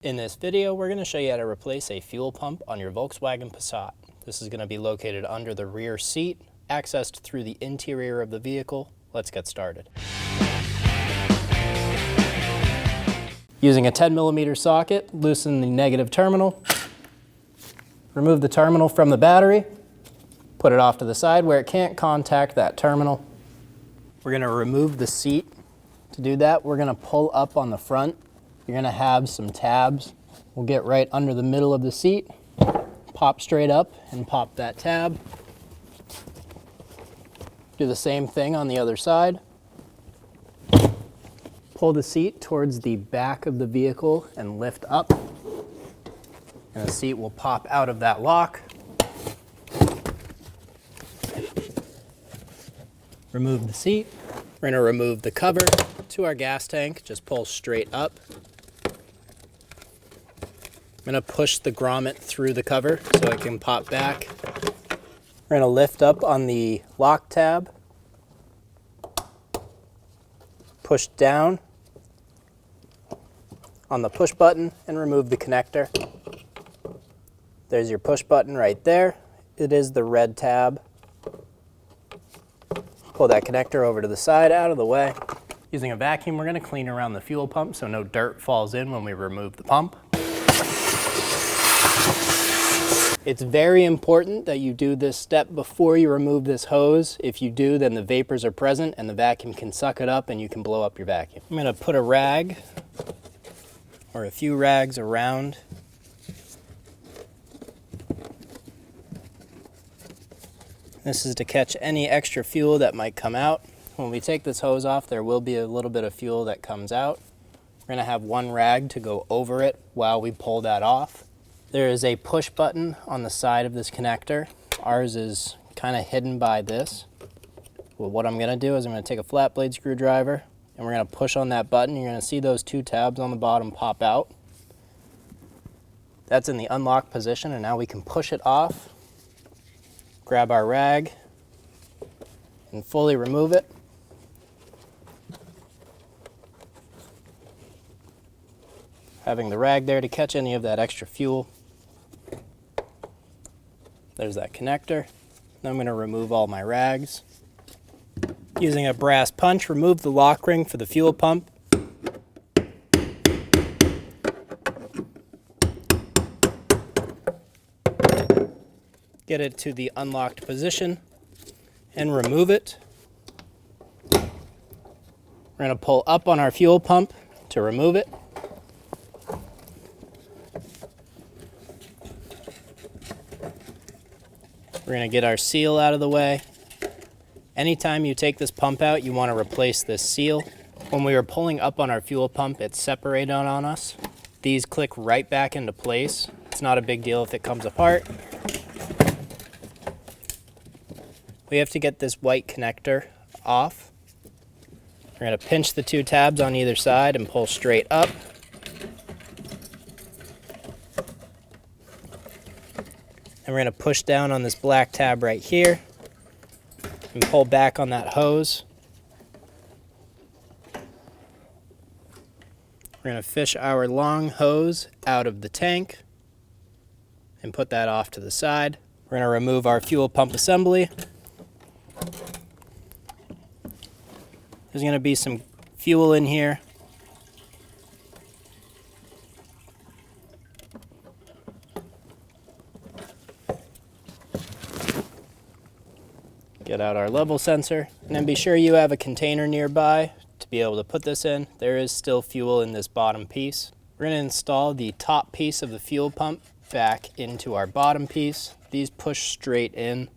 In this video, we're going to show you how to replace a fuel pump on your Volkswagen Passat. This is going to be located under the rear seat, accessed through the interior of the vehicle. Let's get started. Using a 10mm socket, loosen the negative terminal. Remove the terminal from the battery. Put it off to the side where it can't contact that terminal. We're going to remove the seat. To do that, we're going to pull up on the front. You're going to have some tabs. We'll get right under the middle of the seat, pop straight up and pop that tab. Do the same thing on the other side. Pull the seat towards the back of the vehicle and lift up. And the seat will pop out of that lock. Remove the seat. We're going to remove the cover to our gas tank. Just pull straight up. I'm going to push the grommet through the cover so it can pop back. We're going to lift up on the lock tab. Push down on the push button and remove the connector. There's your push button right there. It is the red tab. Pull that connector over to the side, out of the way. Using a vacuum, we're going to clean around the fuel pump so no dirt falls in when we remove the pump. It's very important that you do this step before you remove this hose. If you do, then the vapors are present and the vacuum can suck it up and you can blow up your vacuum. I'm going to put a rag or a few rags around. This is to catch any extra fuel that might come out. When we take this hose off, there will be a little bit of fuel that comes out. We're going to have one rag to go over it while we pull that off. There is a push button on the side of this connector. Ours is kind of hidden by this. Well, what I'm going to do is I'm going to take a flat blade screwdriver and we're going to push on that button. You're going to see those two tabs on the bottom pop out. That's in the unlock position, and now we can push it off. Grab our rag and fully remove it. Having the rag there to catch any of that extra fuel. There's that connector. Now I'm going to remove all my rags. Using a brass punch, remove the lock ring for the fuel pump. Get it to the unlocked position and remove it. We're going to pull up on our fuel pump to remove it. We're going to get our seal out of the way. Anytime you take this pump out, you want to replace this seal. When we were pulling up on our fuel pump, it separated on us. These click right back into place. It's not a big deal if it comes apart. We have to get this white connector off. We're going to pinch the two tabs on either side and pull straight up. And we're going to push down on this black tab right here and pull back on that hose. We're going to fish our long hose out of the tank and put that off to the side. We're going to remove our fuel pump assembly. There's going to be some fuel in here. Get out our level sensor, and then be sure you have a container nearby to be able to put this in. There is still fuel in this bottom piece. We're going to install the top piece of the fuel pump back into our bottom piece. These push straight in.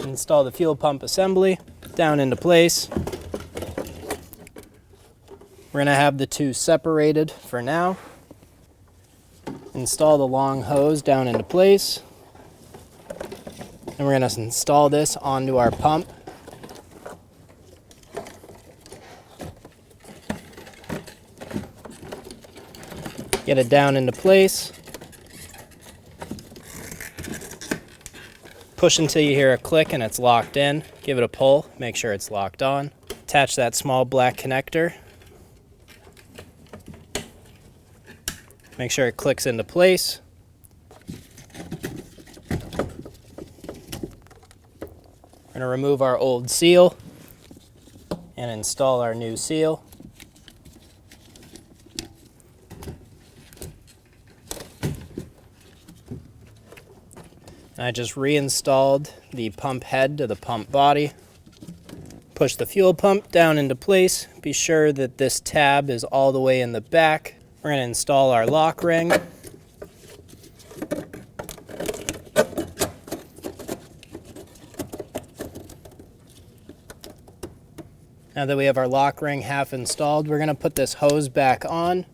Install the fuel pump assembly down into place. We're going to have the two separated for now. Install the long hose down into place. And we're going to install this onto our pump. Get it down into place. Push until you hear a click and it's locked in. Give it a pull, make sure it's locked on. Attach that small black connector Make sure it clicks into place. We're going to remove our old seal and install our new seal. I just reinstalled the pump head to the pump body. Push the fuel pump down into place. Be sure that this tab is all the way in the back. We're going to install our lock ring. Now that we have our lock ring half installed, we're going to put this hose back on,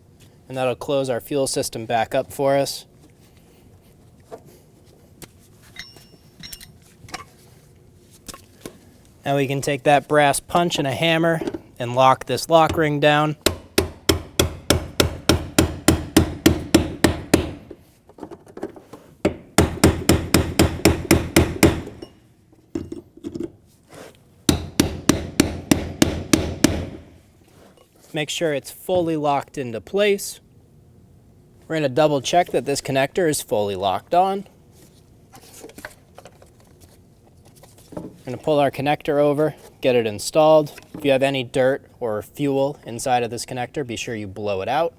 and that'll close our fuel system back up for us. Now we can take that brass punch and a hammer and lock this lock ring down. Make sure it's fully locked into place. We're going to double check that this connector is fully locked on. We're going to pull our connector over, get it installed. If you have any dirt or fuel inside of this connector, be sure you blow it out.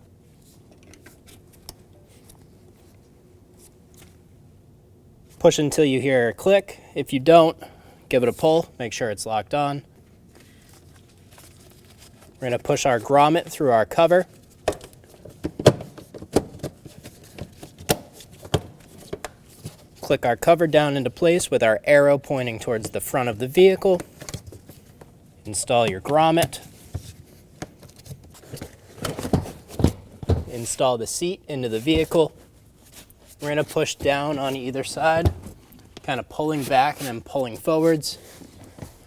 Push until you hear a click. If you don't, give it a pull, make sure it's locked on. We're going to push our grommet through our cover. Click our cover down into place with our arrow pointing towards the front of the vehicle. Install your grommet. Install the seat into the vehicle. We're going to push down on either side, kind of pulling back and then pulling forwards.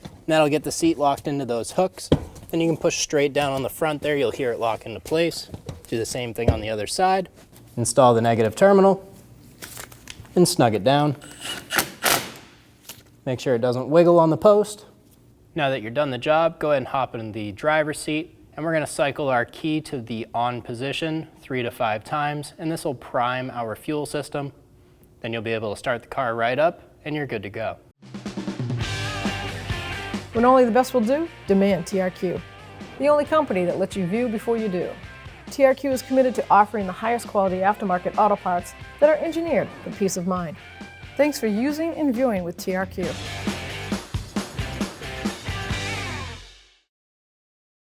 And that'll get the seat locked into those hooks. Then you can push straight down on the front there. You'll hear it lock into place. Do the same thing on the other side. Install the negative terminal and snug it down. Make sure it doesn't wiggle on the post. Now that you're done the job, go ahead and hop in the driver's seat, and we're going to cycle our key to the on position 3 to 5 times, and this will prime our fuel system. Then you'll be able to start the car right up, and you're good to go. When only the best will do, demand TRQ. The only company that lets you view before you do. TRQ is committed to offering the highest quality aftermarket auto parts that are engineered for peace of mind. Thanks for using and viewing with TRQ.